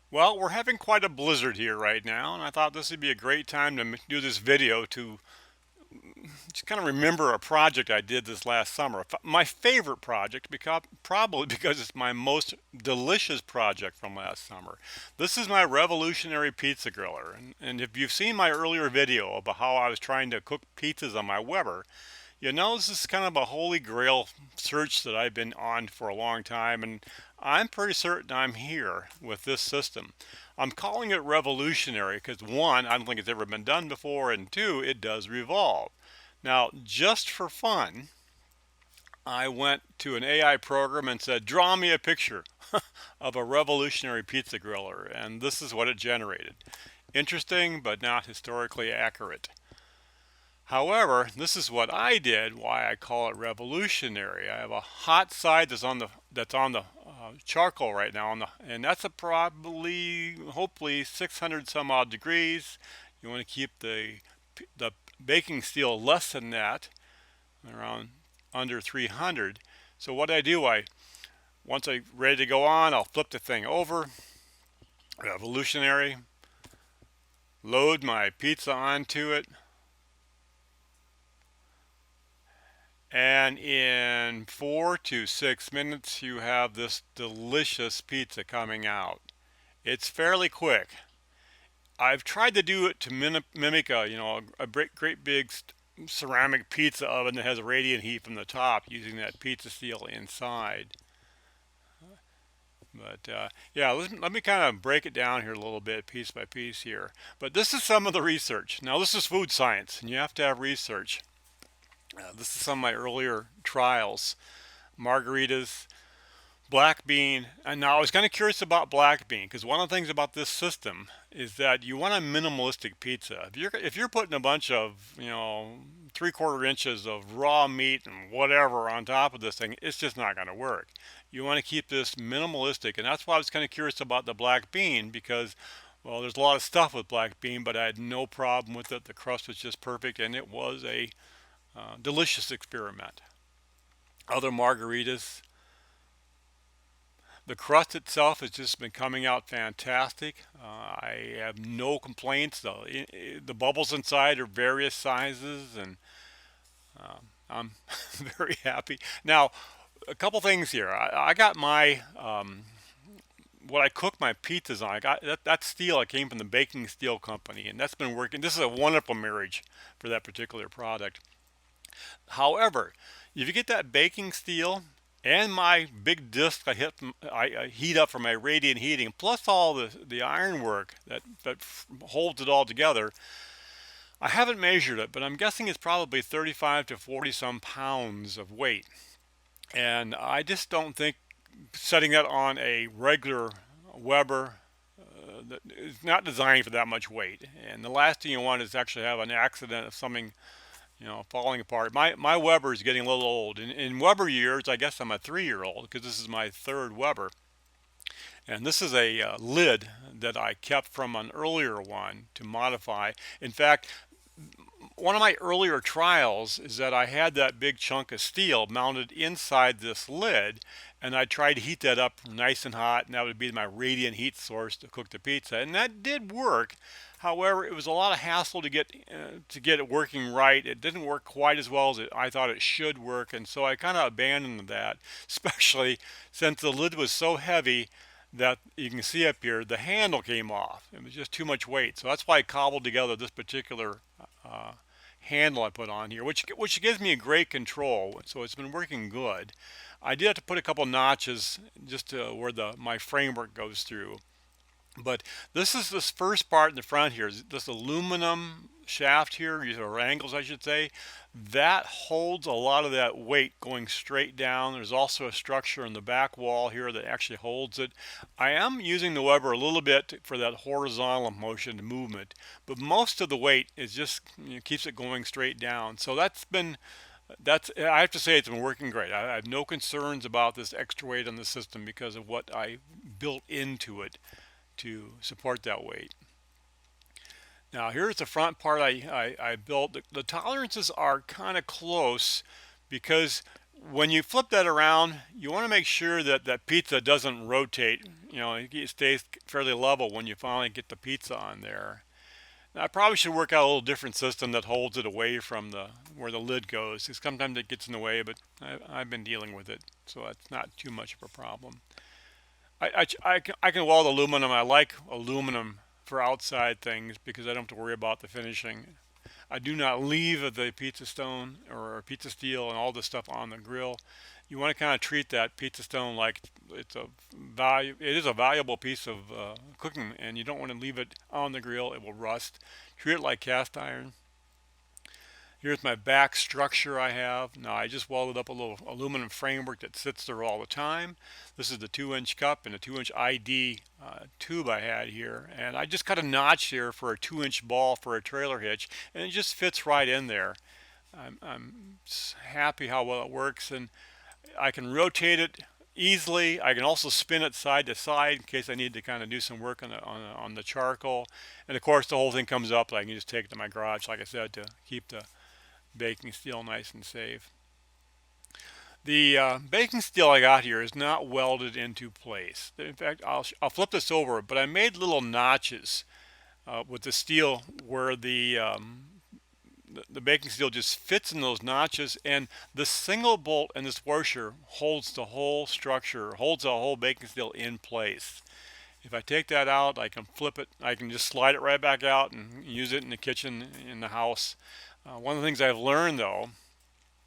Well, we're having quite a blizzard here right now, and I thought this would be a great time to do this video to just kind of remember a project I did this last summer. My favorite project, because probably because it's my most delicious project from last summer. This is my revolutionary pizza griller, and if you've seen my earlier video about how I was trying to cook pizzas on my Weber, you know, this is kind of a holy grail search that I've been on for a long time, and I'm pretty certain I'm here with this system. I'm calling it revolutionary because one, I don't think it's ever been done before, and two, it does revolve. Now, just for fun, I went to an AI program and said, draw me a picture of a revolutionary pizza griller, and this is what it generated. Interesting, but not historically accurate. However, this is what I did, why I call it revolutionary. I have a hot side that's on the charcoal right now, and that's a probably, hopefully, 600 some odd degrees. You want to keep the baking steel less than that, around under 300. So what I do, once I'm ready to go on, I'll flip the thing over, revolutionary, load my pizza onto it, and in 4 to 6 minutes, you have this delicious pizza coming out. It's fairly quick. I've tried to do it to mimic a great big ceramic pizza oven that has radiant heat from the top using that pizza steel inside. But yeah, let me kind of break it down here a little bit, piece by piece here. But this is some of the research. Now, this is food science, and you have to have research. This is some of my earlier trials. Margaritas, black bean. And now I was kind of curious about black bean because one of the things about this system is that you want a minimalistic pizza. If you're putting a bunch of 3/4 inches of raw meat and whatever on top of this thing, it's just not going to work. You want to keep this minimalistic, and that's why I was kind of curious about the black bean because, well, there's a lot of stuff with black bean, but I had no problem with it. The crust was just perfect, and it was a delicious experiment. Other margaritas, the crust itself has just been coming out fantastic. I have no complaints. The bubbles inside are various sizes, and I'm very happy. Now, a couple things here. I got my what I cook my pizzas on. I got that steel. I came from the BakingSteel company, and that's been working. This is a wonderful marriage for that particular product. However, if you get that baking steel and my big disc I heat up for my radiant heating, plus all the ironwork that holds it all together, I haven't measured it, but I'm guessing it's probably 35 to 40 some pounds of weight. And I just don't think setting that on a regular Weber that is not designed for that much weight. And the last thing you want is actually have an accident of something falling apart. My Weber is getting a little old. In Weber years, I guess I'm a 3-year old because this is my third Weber. And this is a lid that I kept from an earlier one to modify. In fact, one of my earlier trials is that I had that big chunk of steel mounted inside this lid, and I tried to heat that up nice and hot, and that would be my radiant heat source to cook the pizza, and that did work. However, it was a lot of hassle to get it working right. It didn't work quite as well as I thought it should work, and so I kind of abandoned that, especially since the lid was so heavy that you can see up here, the handle came off. It was just too much weight. So that's why I cobbled together this particular uh, handle I put on here, which gives me a great control. So it's been working good. I did have to put a couple notches just to where my framework goes through. But this first part in the front here, this aluminum shaft here, or angles I should say, that holds a lot of that weight going straight down. There's also a structure in the back wall here that actually holds it. I am using the Weber a little bit for that horizontal motion movement, but most of the weight is just keeps it going straight down. So that's I have to say it's been working great. I have no concerns about this extra weight on the system because of what I built into it to support that weight. Now here's the front part I built. The tolerances are kind of close because when you flip that around, you want to make sure that that pizza doesn't rotate. You know, it stays fairly level when you finally get the pizza on there. Now, I probably should work out a little different system that holds it away from the where the lid goes. Because sometimes it gets in the way, but I've been dealing with it, so it's not too much of a problem. I can weld aluminum. I like aluminum for outside things because I don't have to worry about the finishing. I do not leave the pizza stone or pizza steel and all this stuff on the grill. You want to kind of treat that pizza stone like it's a value. It is a valuable piece of cooking, and you don't want to leave it on the grill. It will rust. Treat it like cast iron. Here's my back structure I have. Now I just welded up a little aluminum framework that sits there all the time. This is the 2-inch cup and a 2-inch ID tube I had here. And I just cut a notch here for a 2-inch ball for a trailer hitch, and it just fits right in there. I'm happy how well it works, and I can rotate it easily. I can also spin it side to side in case I need to kind of do some work on the charcoal. And of course the whole thing comes up. I can just take it to my garage, like I said, to keep the baking steel nice and safe. The baking steel I got here is not welded into place. In fact, I'll flip this over, but I made little notches with the steel where the baking steel just fits in those notches, and the single bolt in this washer holds the whole structure, holds the whole baking steel in place. If I take that out, I can flip it. I can just slide it right back out and use it in the kitchen, in the house. One of the things I've learned, though,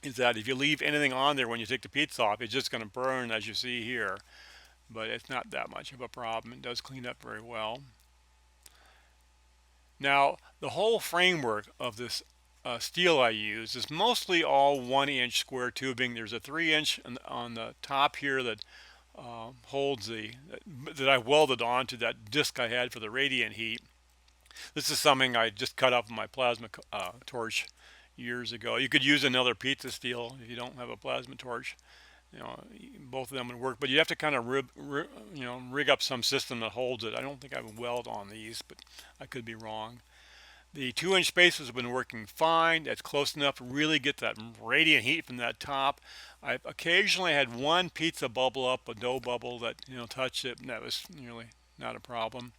is that if you leave anything on there when you take the pizza off, it's just going to burn, as you see here. But it's not that much of a problem. It does clean up very well. Now, the whole framework of this steel I use is mostly all 1-inch square tubing. There's a 3-inch on the top here that holds that I welded onto that disc I had for the radiant heat. This is something I just cut off of my plasma torch years ago. You could use another pizza steel if you don't have a plasma torch. You know, both of them would work, but you have to kind of rig up some system that holds it. I don't think I would weld on these, but I could be wrong. The 2-inch spacers have been working fine. That's close enough to really get that radiant heat from that top. I've occasionally had one pizza bubble up, a dough bubble that touched it, and that was really not a problem.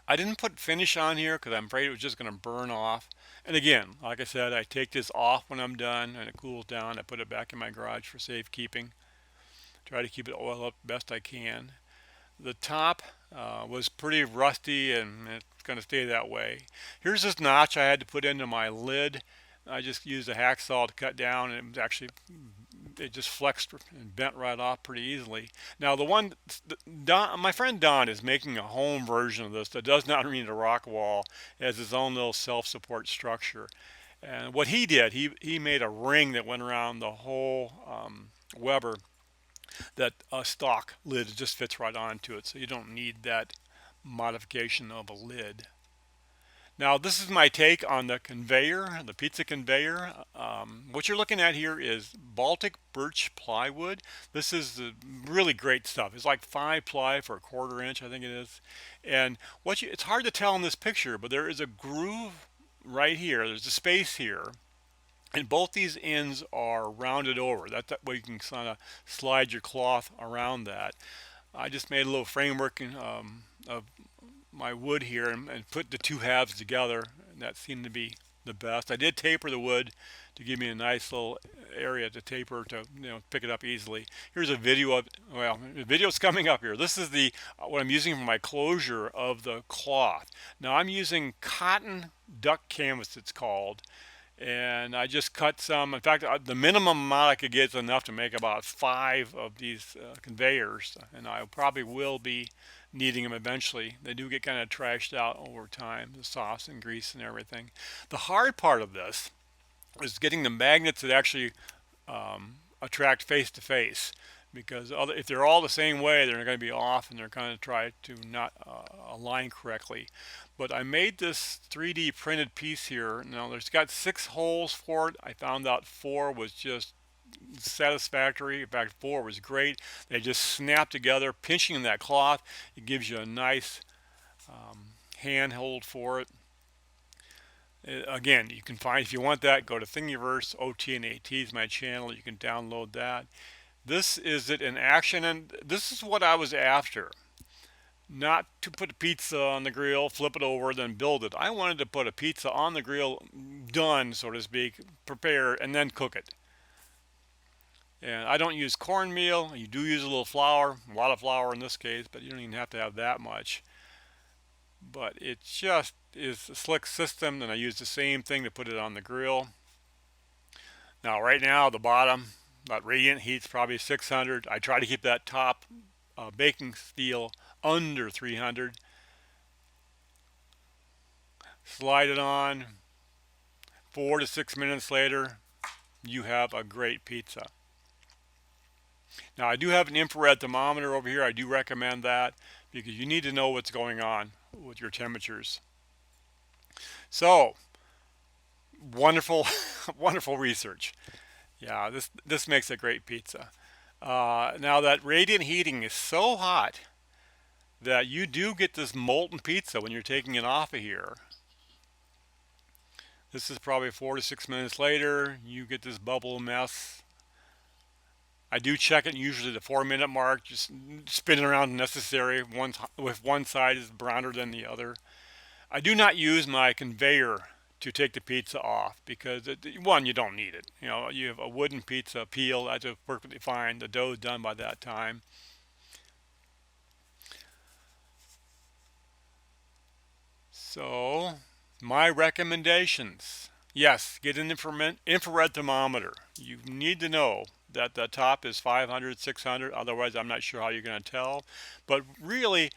I didn't put finish on here because I'm afraid it was just going to burn off. And again, like I said, I take this off when I'm done and it cools down. I put it back in my garage for safekeeping. Try to keep it oiled up best I can. The top was pretty rusty, and it's going to stay that way. Here's this notch I had to put into my lid. I just used a hacksaw to cut down, and it just flexed and bent right off pretty easily. Now my friend Don is making a home version of this that does not need a rock wall. It has its own little self-support structure. And what he did, he made a ring that went around the whole Weber, that stock lid just fits right onto it, so you don't need that modification of a lid. Now this is my take on the conveyor, the pizza conveyor. What you're looking at here is Baltic birch plywood. This is the really great stuff. It's like 5 ply for a 1/4 inch, I think it is. And it's hard to tell in this picture, but there is a groove right here. There's a space here, and both these ends are rounded over. That way you can kind of slide your cloth around that. I just made a little framework of my wood here and put the two halves together, and that seemed to be the best. I did taper the wood to give me a nice little area to taper to pick it up easily. Here's a video of, well, the video's coming up here. This is what I'm using for my closure of the cloth. Now I'm using cotton duck canvas, it's called, and I just cut some. In fact, the minimum amount I could get is enough to make about 5 of these conveyors, and I probably will be needing them eventually. They do get kind of trashed out over time, the sauce and grease and everything. The hard part of this is getting the magnets that actually attract face to face, because if they're all the same way, they're going to be off, and they're going to try to not align correctly. But I made this 3D printed piece here. Now there's got 6 holes for it. I found out 4 was just satisfactory. In fact, 4 was great. They just snap together, pinching that cloth. It gives you a nice handhold for it. Again, you can find, if you want that, go to Thingiverse. OT and AT is my channel. You can download that. This is it in action, and this is what I was after. Not to put a pizza on the grill, flip it over, then build it. I wanted to put a pizza on the grill, done, so to speak, prepare, and then cook it. And I don't use cornmeal. You do use a little flour, a lot of flour in this case, but you don't even have to have that much. But it just is a slick system, and I use the same thing to put it on the grill. Now, right now, the bottom, that radiant heat's probably 600. I try to keep that top baking steel under 300. Slide it on. 4 to 6 minutes later, you have a great pizza. Now, I do have an infrared thermometer over here. I do recommend that because you need to know what's going on with your temperatures. So, wonderful, wonderful research. Yeah, this makes a great pizza. Now that radiant heating is so hot that you do get this molten pizza when you're taking it off of here. This is probably 4 to 6 minutes later. You get this bubble mess. I do check it usually the 4 minute mark, just spin it around if necessary. If one side is browner than the other. I do not use my conveyor to take the pizza off because one, you don't need it. You have a wooden pizza peel. That's perfectly fine. The dough is done by that time. So, my recommendations. Yes, get an infrared thermometer. You need to know that the top is 500, 600. Otherwise, I'm not sure how you're going to tell. But really,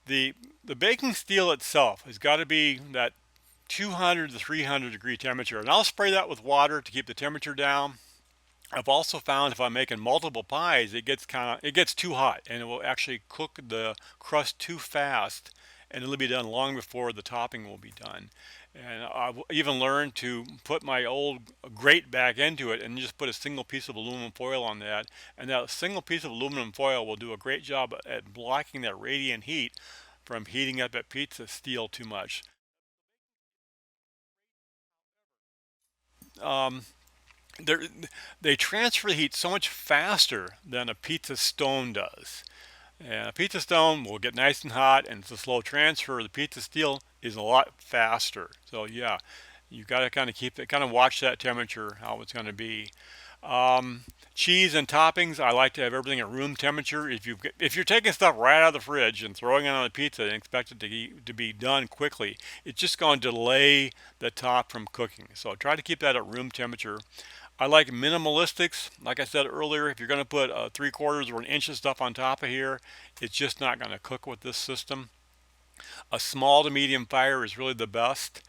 the baking steel itself has got to be that 200 to 300 degree temperature. And I'll spray that with water to keep the temperature down. I've also found if I'm making multiple pies, it gets too hot and it will actually cook the crust too fast, and it'll be done long before the topping will be done. And I've even learned to put my old grate back into it and just put a single piece of aluminum foil on that. And that single piece of aluminum foil will do a great job at blocking that radiant heat from heating up that pizza steel too much. Um, they're- they transfer the heat so much faster than a pizza stone does. And a pizza stone will get nice and hot and it's a slow transfer. The pizza steel is a lot faster. So yeah, you got to kind of watch that temperature, how it's going to be. Um, Cheese and toppings, I like to have everything at room temperature. If you're taking stuff right out of the fridge and throwing it on the pizza and expect it to be done quickly, it's just going to delay the top from cooking. So try to keep that at room temperature. I like minimalistics. Like I said earlier, if you're going to put 3/4 or an inch of stuff on top of here, it's just not going to cook with this system. A small to medium fire is really the best.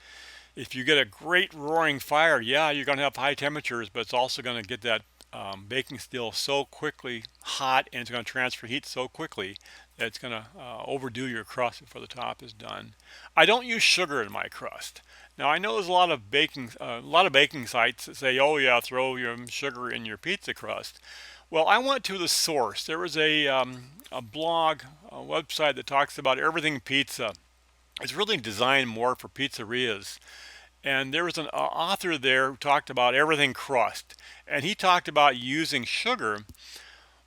If you get a great roaring fire, yeah, you're going to have high temperatures, but it's also going to get that baking steel so quickly hot, and it's going to transfer heat so quickly that it's going to overdo your crust before the top is done. I don't use sugar in my crust. Now I know there's a lot of baking sites that say, "Oh yeah, throw your sugar in your pizza crust." Well, I went to the source. There was a blog, a website that talks about everything pizza. It's really designed more for pizzerias. And there was an author there who talked about everything crust. And he talked about using sugar.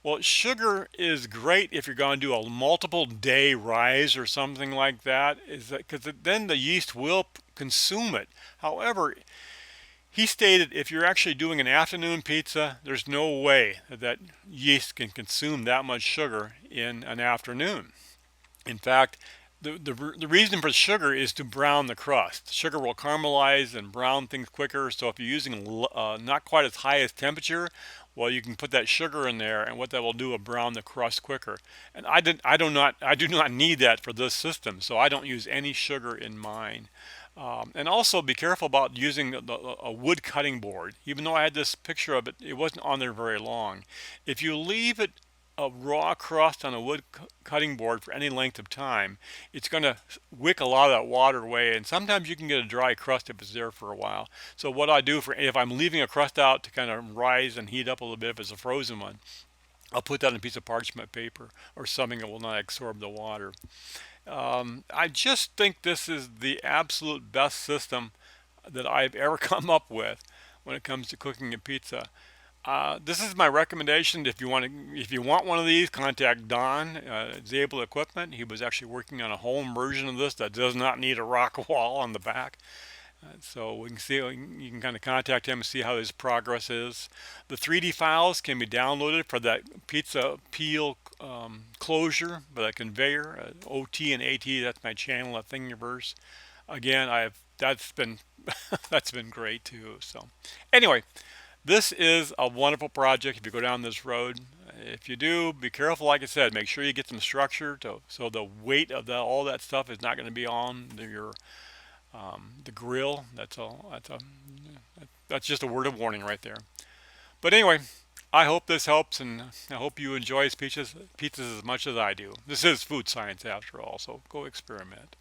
Well, sugar is great if you're going to do a multiple day rise or something like that, is that because then the yeast will consume it. However, he stated if you're actually doing an afternoon pizza, there's no way that yeast can consume that much sugar in an afternoon. In fact, the reason for sugar is to brown the crust. Sugar will caramelize and brown things quicker. So if you're using not quite as high as temperature, well, you can put that sugar in there, and what that will do will brown the crust quicker. And I do not need that for this system, so I don't use any sugar in mine. And also be careful about using a wood cutting board. Even though I had this picture of it, it wasn't on there very long. If you leave it a raw crust on a wood cutting board for any length of time, it's going to wick a lot of that water away, and sometimes you can get a dry crust if it's there for a while. So what I do if I'm leaving a crust out to kind of rise and heat up a little bit if it's a frozen one, I'll put that on a piece of parchment paper or something that will not absorb the water. I just think this is the absolute best system that I've ever come up with when it comes to cooking a pizza. This is my recommendation. If you want one of these, contact Don. Zabel Equipment. He was actually working on a home version of this that does not need a rock wall on the back. So we can see, you can kind of contact him and see how his progress is. The 3D files can be downloaded for that pizza peel closure by that conveyor. OT and AT, that's my channel at Thingiverse. Again, I've that's been that's been great too. So anyway, this is a wonderful project if you go down this road. If you do, be careful. Like I said, make sure you get some structure so the weight of all that stuff is not going to be on your the grill. That's just a word of warning right there. But anyway, I hope this helps, and I hope you enjoy pizzas as much as I do. This is food science after all, so go experiment.